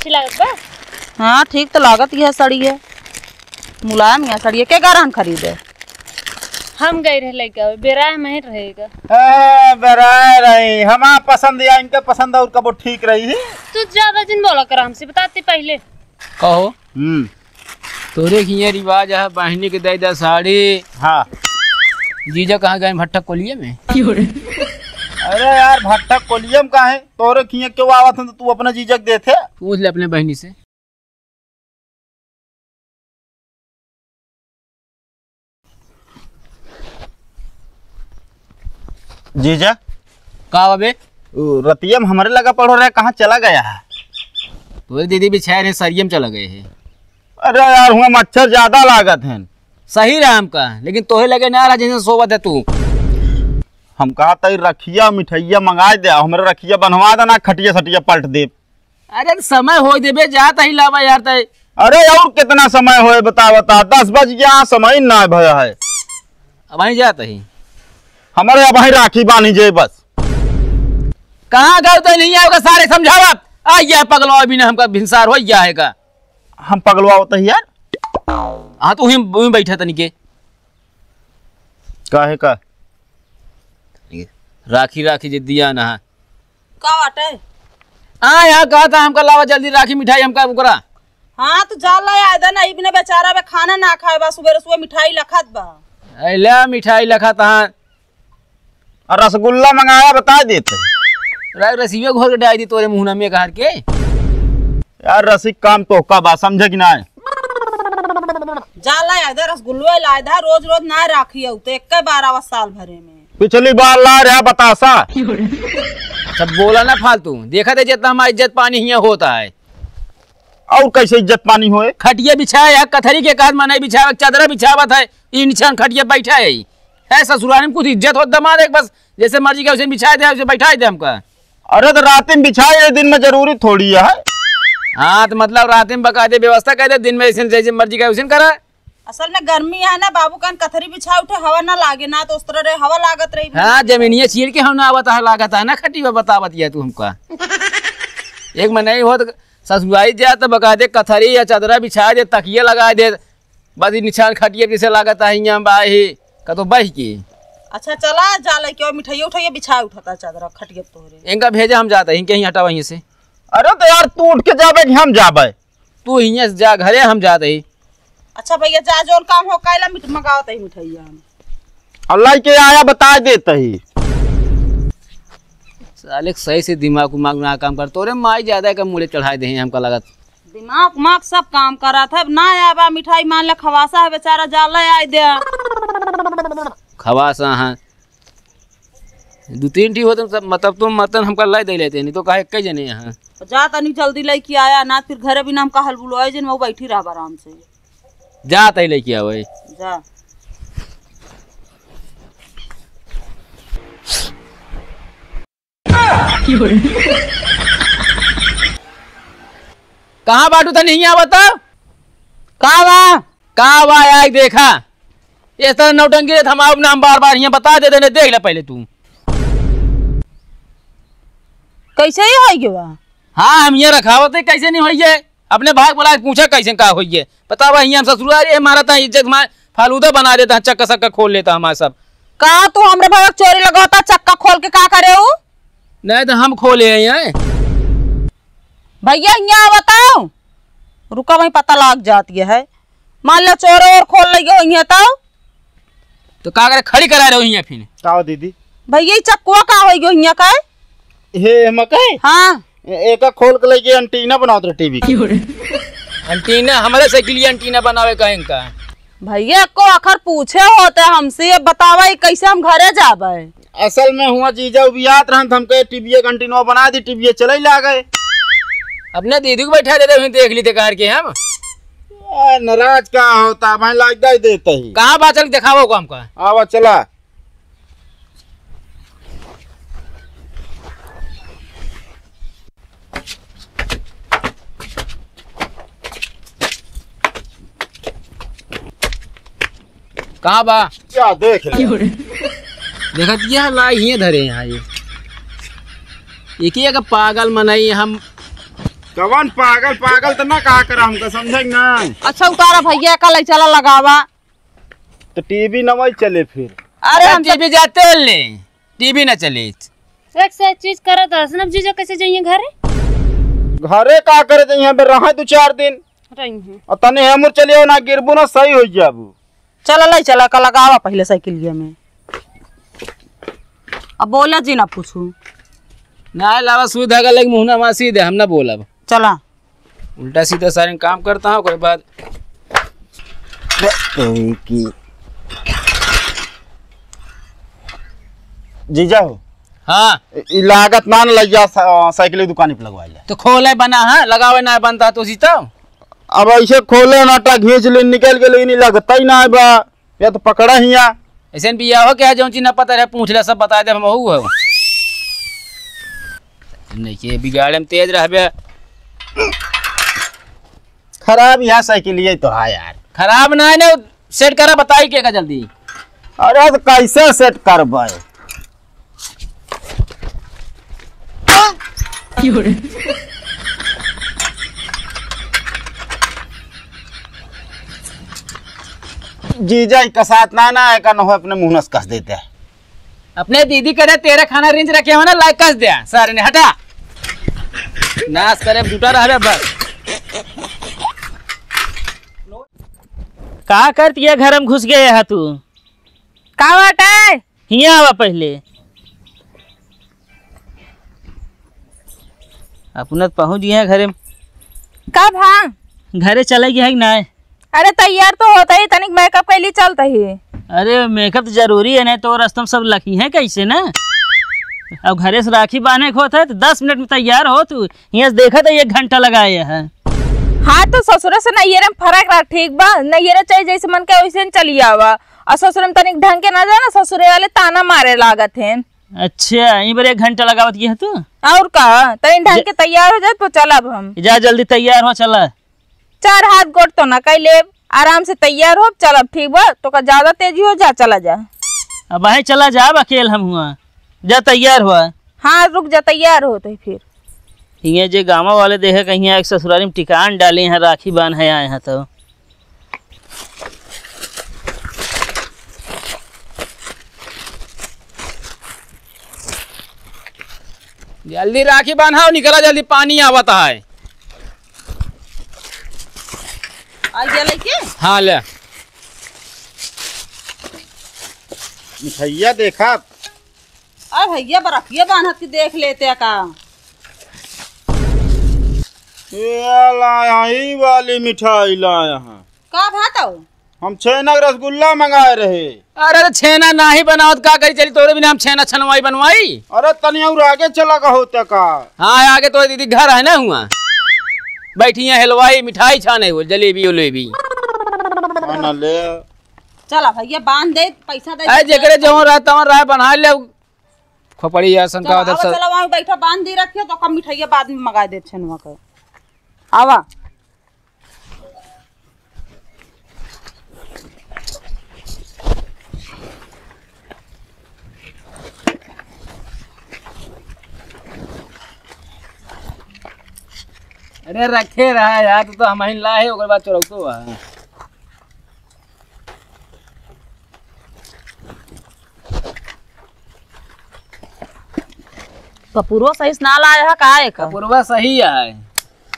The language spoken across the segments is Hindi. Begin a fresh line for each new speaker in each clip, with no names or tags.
अच्छी लागत बा।
हाँ ठीक तो लागत यह साड़ी है, मुलायम यह साड़ी है। क्या गारहन खरीदे?
हम गए रहे लड़का बेराय में रहेगा।
बेराय रही हमारा पसंद या इनका पसंद और कब ठीक रही है।
तू ज्यादा दिन बोला कर हमसे बताते पहले
कहो। तोरे की रिवाज है बहनी के दे साड़ी।
हाँ
जीजा कहाँ गए? भट्टा कोलिये में।
अरे यार भट्टा कोलियम का है तोरे खिए क्यों आवत है? तो तू अपना जीजक देते
पूछ ले अपने बहनी से।
जीजा
कहा बे?
रतियम हमारे लगा पढ़ो रहे, कहाँ चला गया है?
तोरे दीदी भी छह सरियम चला गए है।
अरे यार हुआ मच्छर ज्यादा लागत है।
सही रहा हमका, लेकिन तोहे लगे ना रहा जैसे सोवत है तू।
हम कहा तई रखिया मिठाइया मंगा दे, हमारे रखिया बनवा देना, खटिया सटिया पलट दे।
अरे समय हो देबे जाता ही लावा यार तय।
अरे और कितना समय होए बता 10 बज गया, समय ना भया है।
अब वहीं जाता ही
हमारे अब वहीं राखी बानी जे बस।
कहाँ गए तो नहीं आएगा सारे समझावत आ गया पगलवा भी ना हमका भिनसार हो गया है का।
हम पगलवा होता है यार।
हाँ तो वहीं बैठा तनिके
काहे का
राखी राखी जे दिया ना
का बाटे?
हाँ यहाँ कहा था हमका लावा जल्दी राखी मिठाई हमका करा।
हाँ तो जा ला आयदा ना इबने बेचारा बे खाना ना खाए बा, सुबह सुबह मिठाई लखत बा।
अला मिठाई लखा तहाँ
और रसगुल्ला मंगाया बता देते।
रसीवे घोर के डाल दी तोरे मुहना में कहा के।
यार रसिक काम तो का बा समझे कि ना?
जा ला आयदा रसगुल्ला लायदा, रोज रोज ना राखी तो एक बार आवा साल भरे में।
पिछली बार ला रहा बतासा।
सब बोला ना फालतू, देखा थे जितना हमारा इज्जत पानी यहाँ होता है।
और कैसे इज्जत पानी होए?
खटिया बिछाया कथरी के काज मनाई बिछावा, चादरा बिछावत है, इंसान खटिया बैठा है ससुराल में कुछ इज्जत हो दमाद एक बस जैसे मर्जी का उसे बिछा दे उसे बैठा दे हमका।
अरे तो रात में बिछाए दिन में जरूरी थोड़ी है।
हाँ तो मतलब रात में बका दे व्यवस्था कर दे, दिन में जैसे मर्जी का उसे करा।
असल में गर्मी है ना बाबू, कान कथरी बिछा उठे हवा ना लागे ना, तो उस तरह रे हवा लागत रही।
हाँ जमीनिया चीर के हम ना आवत है लागत है ना खटी में बतावत है तू हमका। एक में नहीं हो तो ससुराई जा तो बका दे कथरी या चादरा बिछा दे, तकिया लगा दे, बस निशान खटिया जैसे लागत है यहाँ बाही का तो बह की।
अच्छा चला जा ले क्यों मिठाई उठाइए बिछा उठाता चादरा खटिया तोरे।
इनका भेजा हम जाते हैं कहीं हटा वहीं से।
अरे तो यार तू उठ के जाबे कि हम जाबे?
तू यहाँ से जा घरे हम जाते ही।
अच्छा भैया जा जो काम हो कायला मंगावत है मिठाइया हम।
अल्लाह के आया बता देते ही।
साले सही से दिमाग उमाग ना काम कर, तोरे माई ज्यादा का मुड़े चढ़ाए दे हमका लागत।
दिमाग उमाग सब काम करा था ना आबा मिठाई मान ले खवासा है बेचारा जाला आए दे।
खवासा हाँ 2-3 टी हो तो मतलब तुम मतन हमका लाई दे लेते नहीं तो कहे कई जने यहाँ
जा तनी जल्दी लेके आया ना, फिर घरे भी नाम का हल बुलवाए जन वो बैठी रहा आराम से।
जा तई लेके आवै
जा।
कहाँ बाटू था नहीं आवता? कहाँ बा यार देखा इस तरह नौटंकी हम अपना हम बार बार यहाँ बता दे देने देख ले पहले तू।
कैसे ही होइए बा?
हाँ हम ये रखावत है कैसे नहीं होइए, अपने भाग बोला पूछा कैसे का होइए बता भाई हम ससुराल हमारा था इज्जत में फालूदा बना देता है, चक्का सक्का खोल लेता हमारा सब।
कहा तू हमरे भाग चोरी लगाता चक्का खोल के का करे हो?
नहीं तो हम खोले हैं यहाँ
भैया यहाँ बताओ रुका वहीं पता लग जाती है। मान लो चोर और खोल लगे
तो का करे खड़ी करा रहे हो यहाँ फिर
का दीदी?
भैया चक्कुआ का हो गयो यहाँ का?
हे मकई
हाँ
एक खोल के लेके एंटीना बनाओ तो टीवी की।
एंटीना हमारे से के लिए एंटीना बनावे कहें का?
भैया को आखिर पूछे होते हमसे, ये बतावा कैसे हम घरे जाबे?
असल में हुआ जीजा उबियात रहन हमके टीवी एंटीना बना दी, टीवी चले ला गए।
अपने दीदी को बैठा देते हुए देख ली थे कार के हम
नाराज का होता मैं लगता ही देते ही।
कहाँ बात चल दिखाओ को हमका
आवा चला।
कहाँ बा
क्या देख ले?
देखा यह ला ये धरे यहाँ ये एक पागल मनाई हम
कवन पागल पागल तो ना कहा कर हमको समझे ना।
अच्छा उतारा भैया का ले चला लगावा।
तो टीवी न वही चले फिर।
अरे हम
टीवी जाते ले टीवी ना चले।
एक से एक चीज करत हसन जीजा कैसे जाइए घरे?
घरे का करे तो यहाँ पे रहा 2-4 दिन
रही हूँ।
और तने हमर चलियो ना गिरबू ना सही हो जाबू।
चला ले चला का लगावा पहले साइकिलिया में। अब बोला जी ना पूछू
ना लावा सुई धागा लग मुहना वहाँ सीधे हम ना बोलब।
चला
उल्टा सीधा सारे काम करता हूँ। बाद
जीजा हो
हाँ
लागत ना लग जा साइकिल की दुकान पे लगवा ले।
तो खोले बना है लगावे ना बनता तो सीता।
अब ऐसे खोले नाटा घींच ले निकल के लेकिन लगता ही ना है बा या तो पकड़ा ही या
ऐसे बिया हो क्या जो चीज ना पता रहे पूछ ले सब बता दे हम हूँ है। नहीं के बिगाड़े में तेज रहबे।
खराब यहाँ साइकिल ये तो है यार।
खराब ना है ना सेट करा बताई के का जल्दी।
अरे तो कैसे सेट करबे? जीजा का साथ ना है का न हो अपने मुंह नस कस देते हैं।
अपने दीदी करे तेरे खाना रेंज रखे हो ना लाइक कस दे सारे ने हटा नाश करे जुटा रहे बस।
का करती है घर में घुस गए है तू?
का बात है?
हिया आवा पहले अपना पहुंच गया घरे में।
कब? हाँ
घरे चले गया है कि नहीं?
अरे तैयार तो होता ही तनिक मेकअप के लिए चलता ही।
अरे मेकअप तो जरूरी है, नहीं तो रस्तम सब लकी है कैसे ना। अब घरे से राखी बांधे को होता है तो 10 मिनट में तैयार हो तू। यहाँ से देखा था 1 घंटा लगाए है।
हाँ तो ससुर से नैयर में फर्क रहा ठीक बा। नैयर चाहिए जैसे मन के वैसे चली आवा और ससुर में तनिक ढंग के ना जाना ससुरे वाले ताना मारे लागत है।
अच्छा यहीं पर 1 घंटा लगावत है तू
और का तनिक ढंग के तैयार हो जाए तो चल। अब हम
जा जल्दी तैयार हो चला।
4 हाथ गोट तो ना कई ले आराम से तैयार हो चल। अब ठीक बा तो का ज्यादा तेजी हो जा चला जा।
अब वहीं चला जा अकेले हम हुआ जा तैयार हुआ।
हाँ रुक जा तैयार हो तो फिर
ये जे गाँव वाले देखे कहीं एक ससुराली में टिकान डाले हैं राखी बांध है आए हैं तो
जल्दी राखी बांधा निकला जल्दी पानी आवता है।
आ गया लेके।
हाँ ले
मिठाइया देखा।
अरे भैया बरफिया बांधत के देख लेते का।
ये लाया ही वाली मिठाई लाया है।
का भात हो?
हम छेना रसगुल्ला मंगाए रहे।
अरे छेना ना ही बनावत का करी चली तोरे बिना हम छेना छनवाई बनवाई।
अरे तनी और आगे चला का होता का।
हाँ आगे तो दीदी घर है ना हुआ बैठी है हलवाई मिठाई छाने हो जलेबी उलेबी।
ना ले
चला भैया बांध दे पैसा दे।
अरे जेकरे जो रहता हूँ राय बना ले खोपड़ी या शंका उधर सब।
चला वहाँ बैठा बांध दी रखियो तो कम मिठाइया बाद में मंगा दे छनुआ के। आवा
अरे रखे रहा यार तो हम ही लाए ओकर बाद चौरौतो है।
कपूरो सही से ना लाया है का एक
पूर्वा सही है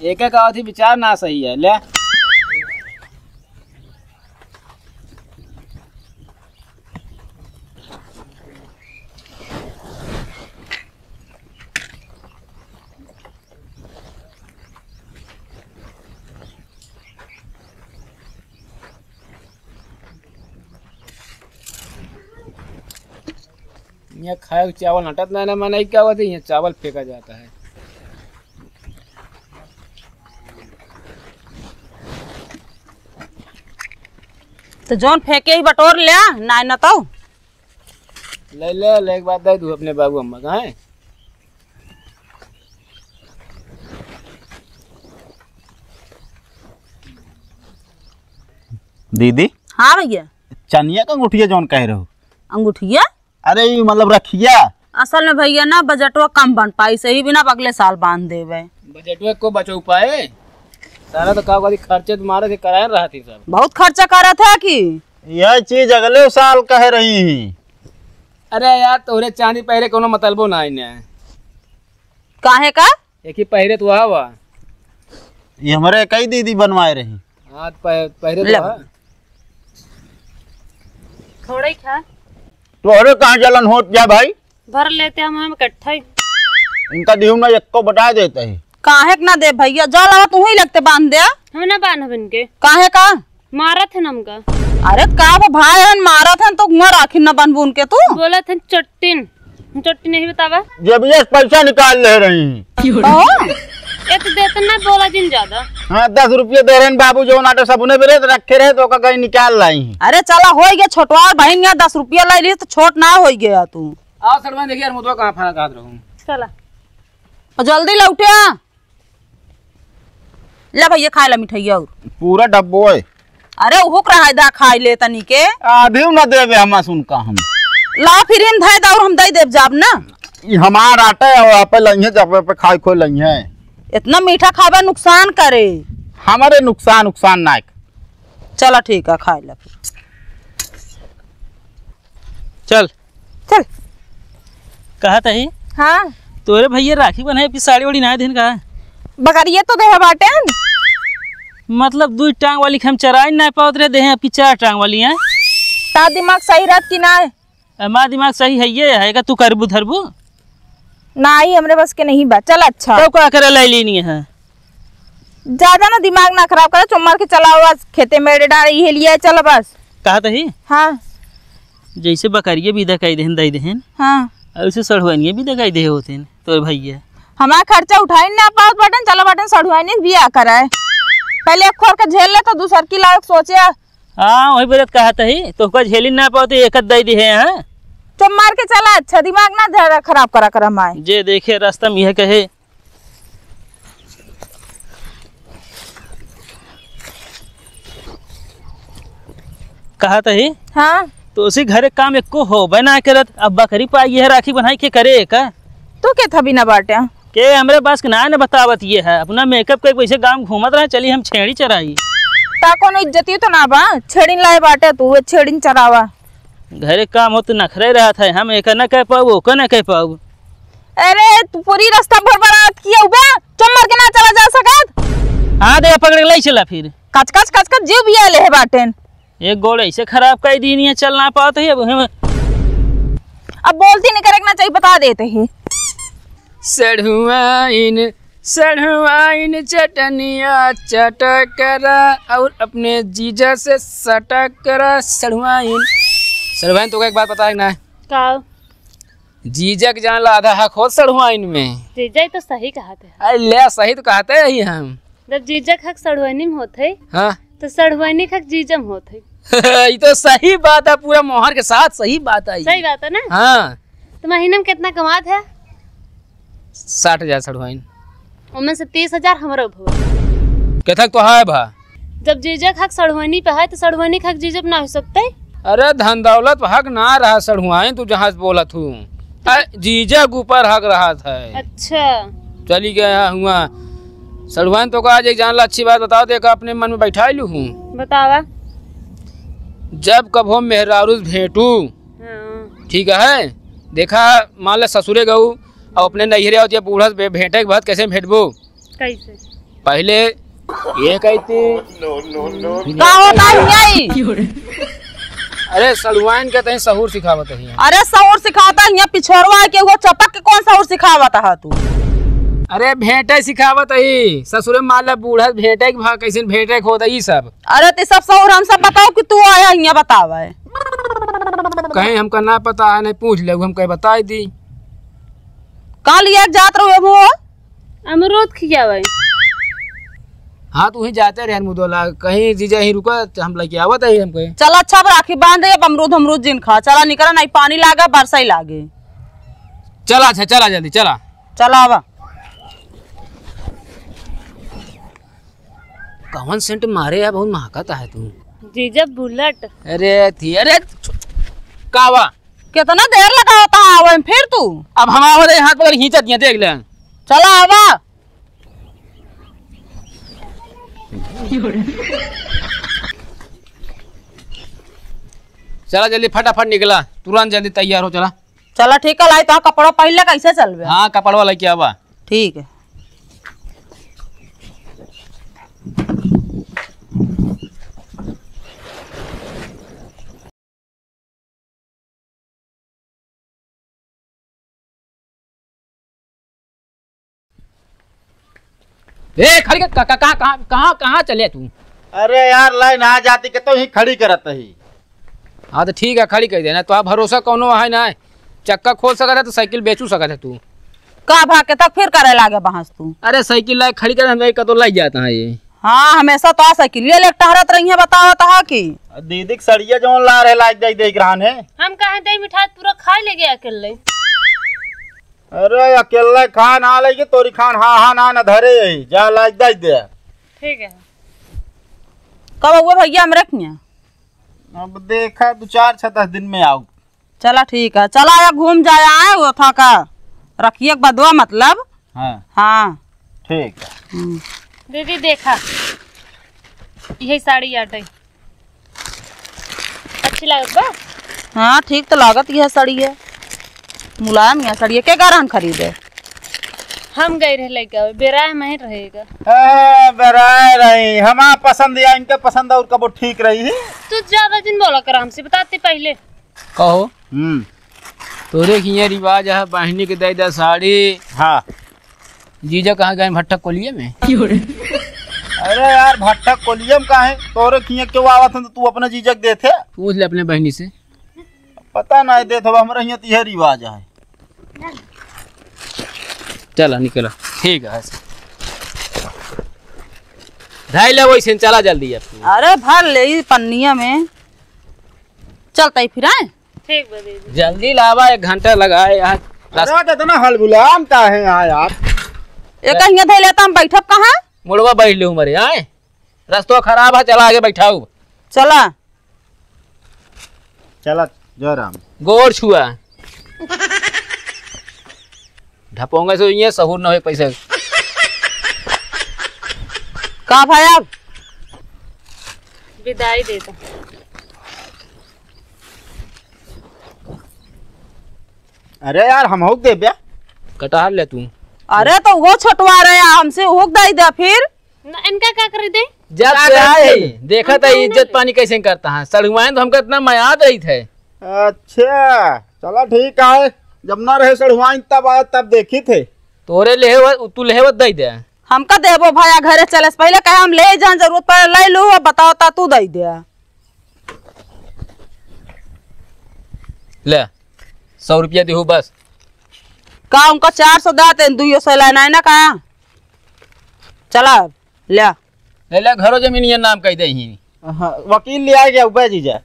एक एक अवधि विचार ना सही है ले। यहाँ खाए चावल हटत ना मनाई क्या होती है चावल फेंका जाता है।
तो जौन फेंके ही बटोर ले ना न तो
ले एक बात दे दू अपने बाबू अम्मा का है।
दीदी
हाँ भैया
चनिया का अंगूठिया जौन कह रहे हो।
अंगूठिया
अरे ये मतलब रखिया।
असल में भैया ना बजटवा कम बन पाई सही बिना अगले साल बांध देवे।
बजट में को बचो पाए सारा तो का खर्चे तुम्हारे से कराए रहा थी सब।
बहुत खर्चा करा था कि
यह चीज अगले साल कह रही ही।
अरे यार तोरे चांदी पहरे कोनो मतलबो ना इन्हें
काहे का
एक ही पहरे तो हुआ
ये हमारे कई दीदी बनवाए रही।
हाँ पहरे
ले।
तो हुआ।
थोड़ा ही खा
तोहरे कहाँ जलन हो जा भाई,
भर लेते हम इकट्ठा ही।
इनका दिहू ना एक को बता देते ही।
काहे के ना दे भैया, जल आवा तू ही लगते बांध दे।
हम ना बांध इनके
काहे का
मारा थे हमका।
अरे का वो भाई हन मारा था तो हुआ राखी न बन बुन के तू।
बोला थे चट्टी नहीं बतावा।
जब ये पैसा निकाल ले रही हैं।
ये तो देते ना बोला जिन ज्यादा।
हाँ 10 रुपये दे रहे हैं बाबू जो नाटे सबने बेरे रखे रहे तो कहीं निकाल लाई हैं।
अरे चला हो गया छोटवार बहन यहाँ 10 रुपया लाई ली तो छोट ना हो गया तू।
आओ सरवन देखिए यार मुझको कहाँ फरा काट रहूँ।
चला
और जल्दी लौटे ले भैया खाए ला मिठाइया और
पूरा डब्बो है।
अरे वो रहा दा खाई ले तनी के
आधी न देवे हम सुनका हम
ला फिर हम धाय दा और हम दई देव जाब ना।
ये हमार आटा है और आप लइहे जब पे खाई खो लइहे।
इतना मीठा खावा नुकसान करे।
हमारे नुकसान ना।
चला ठीक है खाए ला फिर।
चल
चल
कहा था ही
हाँ
तोरे भैया राखी बनाए फिर साड़ी वाड़ी ना देन का
बकरिए तो दे बाटे
मतलब 2 टांग वाली हम चराई ना पावत रहे दे आपकी 4 टांग वाली हैं।
ता दिमाग सही रहत कि ना
हमारा दिमाग सही है ये है तू करबू धरबू
ना ही हमरे बस के नहीं बा। चल अच्छा
तो क्या करे ले लेनी है
ज्यादा ना दिमाग ना खराब करे चुम्मार के चला हुआ खेते में डाल ये लिया चल बस।
कहा था ही
हाँ
जैसे बकरिए भी दकाई देहन दई देहन
हाँ
ऐसे सड़हुआनिए भी दकाई दे होते हैं तो भैया
हमारा खर्चा उठाई ना पाओ बटन चलो बटन सड़ुआनी बिया कराए पहले एक खोर के झेल ले तो दूसर की लायक सोचे।
हाँ वही बरत कहा था ही तो झेली ना पाओ तो एक दई दे हैं
चुप मार के चला अच्छा दिमाग ना ज्यादा खराब करा कर हमारे
जे देखे रास्ता में यह कहे कहा था ही
हाँ
तो उसी घरे काम एक को हो बना करत अब बकरी पाई है राखी बनाई के करे का
तू के था बिना बाटे
के हमरे पास ना न बतावत ये है अपना मेकअप के वैसे गांव घूमत रहे चली हम छेड़ी चराई
ता कोनो इज्जती तो ना बा छेड़िन लाए बाटे तू छेड़िन चरावा
घरे काम हो तो नखरे रहा था हम एक न कह पाऊ ओका न कह पाऊ।
अरे तू पूरी रास्ता भर बरात किया हुआ चमर के ना चला जा सकत।
हाँ दे पकड़ ले चला फिर
कच कच जीव भी आले है बाटेन
एक गोड़ ऐसे खराब कर दी नहीं चल ना पाते अब हम
अब बोलती नहीं करे ना चाहिए बता देते ही।
सढ़ुआइन चटनिया चटक करा और अपने जीजा से सटक करा। सढ़ुआइन तो एक बात पता है ना
का
जीजा के जान ला आधा हक हो सढ़ुआइन में।
जीजा तो सही कहा थे।
अरे ले सही तो कहते ही हम
जब जीजा हक सड़ुआनी में होते
हाँ
तो सड़ुआनी हक जीजम होते।
ये तो सही बात है पूरा मोहर के साथ सही बात है।
सही बात है ना।
हाँ
तो महीने में कितना कमात है
60,000 सढ़ुआइन
उनमें से 30,000 हमारा भुआ।
कथक तो है भा
जब जीजा हक सड़ुआनी पे है तो सड़ुआनी हक जीजब ना हो सकते।
अरे धन दौलत हक ना रहा सढ़ुआइन तू जहाँ बोला तू जीजा के ऊपर हक रहा था।
अच्छा
चली गया हुआ सढ़ुआइन तो आज एक जान ला अच्छी बात बताओ देखा अपने मन में बैठा लू हूँ
बतावा।
जब कभो मेहरारू भेंटू
हाँ।
ठीक है देखा मान ला ससुरे गऊ और अपने नैहरे और जब बूढ़ा भेंटे के बाद कैसे भेंटबो
कैसे
पहले ये कहती
का होता है
अरे सड़ुआइन के तहीं सहूर सिखावत है।
अरे सौर सिखाता है पिछोरवा के वो चपक के कौन सौर सिखावता है तू।
अरे भेंटे सिखावत है ससुरे मान ला बूढ़ा भेंटे के भाग कैसे भेंटे होता ये सब।
अरे ते सब सौर हम सब बताओ कि तू आया यहाँ बतावा है
कहीं हमका ना पता है नहीं पूछ ले हम कहीं बता दी
कल लिया जात रहो वो
अमरूद खिया भाई।
हाँ तू ही जाते रहे मुदोला कहीं जीजा ही रुका हम लेके आवत है हमको।
चल अच्छा राखी बांध दे अमरूद जिन खा चला निकला नहीं पानी लागे बरसा ही लागे।
चला अच्छा चला जल्दी चला
चला आवा
कौन सेंट मारे है बहुत महकता है तू।
जीजा बुलेट।
अरे थी अरे कावा
कितना देर लगा होता है फिर तू
अब हमारे हाथ पकड़ खींचा दिया देख ले।
चला आवा
चला जल्दी फटाफट निकला, तुरंत जल्दी तैयार हो। चला
चला ठीक है, लाई तो कपड़ा पहले कैसे चलबे।
हाँ कपड़वा लेके आवा।
ठीक है।
ए खड़ी कहाँ चले तू?
अरे यार लाइन आ जाती के तो ही खड़ी करत ही।
हाँ तो ठीक है, खड़ी कर देना। तो आप भरोसा कौनो है ना, चक्का खोल सकत है तो साइकिल बेचू सकत है तू।
का भाग तक फिर करे लागे बहस तू।
अरे साइकिल लाए खड़ी कर हमें कतो लग जाता है ये।
हाँ हमेशा तो साइकिल ले टहरत रही है, बताओ तो की
दीदी के सड़िया जो ला रहे लाइक दे देख रहा है।
हम कहे दही मिठाई पूरा खा ले गया अकेले।
अरे अकेले खा ना लेगी तोरी खान हाँ ना धरे यही जा लाइक दे।
ठीक है।
कब हुए भैया हम रखिए।
अब देखा 2-4-6 दिन में आओ।
चला ठीक है, चला या घूम जाए आए वो था का रखिए बदवा मतलब।
हाँ
हाँ
ठीक है।
दीदी देखा यही साड़ी आटे अच्छी लागत बा।
हाँ ठीक तो लागत यह साड़ी है, मुलायम यह साड़ी है। क्या गारन खरीदे?
हम गए रहे लड़का बेराय में ही रहेगा।
बेराय रही हमारा पसंद या इनके पसंद और कबो ठीक रही है।
तू ज्यादा दिन बोला कर हमसे बताते पहले।
कहो तोरे की ये रिवाज है बहनी के दे साड़ी।
हाँ
जीजा कहाँ गए? भट्टा कोलिये में।
अरे यार भट्टा कोलियम का है तोरे किए क्यों आवत है? तो तू अपने जीजक दे थे।
पूछ ले अपने बहनी से।
पता नहीं दे तो हमारे यहाँ यह रिवाज है।
चला निकला। ठीक है ढाई ले वैसे चला जल्दी अब।
अरे भर ले पन्निया में चलता ही फिर आए।
ठीक बा दीदी।
जल्दी लावा, 1 घंटा लगाए यार।
कितना हलगुलाम का है यहाँ यार।
एक कहीं धै लेता हम बैठब कहाँ?
मुड़वा बैठ ले मरे आए, रास्ता खराब है, चला आगे बैठाऊ।
चला
चला जय राम।
गोर छुआ ढपोंगे से ये सहूर न हो पैसे।
का भाई अब
विदाई दे दो।
अरे यार हम हो दे ब्या
कटहल ले तू।
अरे तो वो छटवा रहे हैं हमसे, हुक दे दे फिर।
ना इनका क्या कर दे?
जब से आए देखा था इज्जत पानी कैसे करता है। सड़ुआन तो हमको इतना मयाद रही थे।
अच्छा चलो ठीक है, जब ना रहे सड़ुआइन तब आए तब देखी थे।
तोरे ले तू लेवत दे दे।
हमका देबो भैया घरे चले से पहले कहे हम ले जान, जरूरत पड़े ले लू, अब बताओ ता तू दे दे।
ले 100 रुपया देहू बस।
का उनका 400 दाते 200 लेना है ना का। चला ले
ले घरों जमीन ये नाम कह दे ही।
वकील ले आ गया ऊपर जीजा।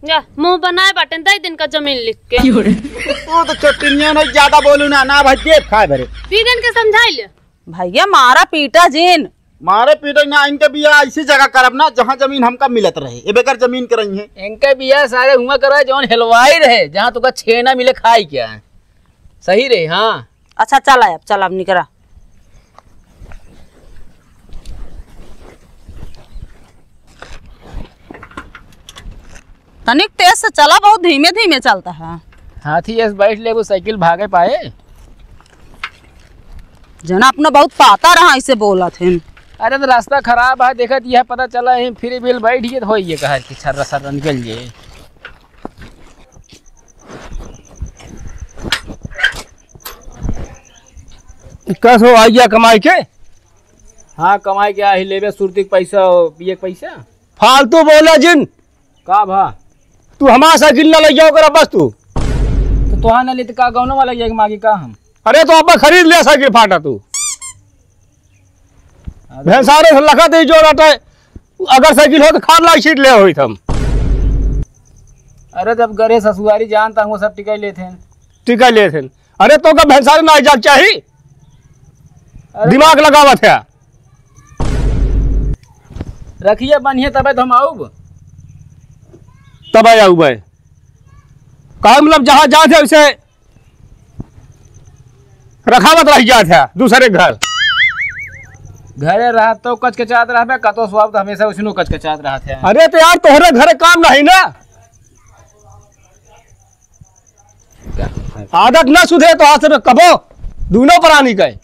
जा मुंह बनाए बाटन 10 दिन का जमीन लिख के।
वो तो चोटिनिया नहीं ज्यादा बोलू ना भाई जेब खाए भरे।
दीदन के समझाई ले
भैया मारा पीटा जिन।
मारे पीटे ना इनके बिया ऐसी जगह करब ना जहाँ जमीन हमका मिलत रहे। ए बेकर जमीन कर रही है
इनके बिया सारे हुआ करा जौन हेलवाई रहे, जहाँ तुका छेना मिले खाई क्या सही रहे। हाँ
अच्छा चल अब निकला। तनिक तेज से चला, बहुत धीमे धीमे चलता है।
हाथी ऐसे बैठ ले वो साइकिल भागे पाए।
जना अपना बहुत पाता रहा इसे बोला थे।
अरे तो रास्ता खराब है, देखत यह पता चला है फिर बिल बैठिए तो हो ये कहा कि छर्रा सर्रा निकल जाए।
कसो आइया कमाई के।
हाँ कमाई क्या ही लेबे सुरती पैसा पिए पैसा।
फालतू बोला जिन।
का भा
तू हमारा साइकिल न ले जाओ कर बस तू।
तो तुहा न लेते का गौनो वाला जाएगा मागी का हम।
अरे तो अब खरीद लिया साइकिल फाटा तू। भैंसारे से लखा दे जो रहता है, अगर साइकिल हो तो खाद लाई सीट ले हुई थम।
अरे जब गरे ससुआरी जानता हूँ सब टिका लेते हैं।
टिका ले थे। अरे तो का भैंसारे ना जाग चाहिए, दिमाग लगावत है।
रखिए बनिए तब तो हम आऊब।
तब आया भाई कहा मतलब जहाँ जाते उसे रखावत रह जाते है दूसरे घर।
घरे रहा तो कचकचात रहा कतो स्वाब तो हमेशा उसनो कचकचात रहा थे।
अरे तो यार तोहरे घरे काम नहीं ना, आदत ना सुधरे तो हाथ से कबो दोनों प्राणी गए।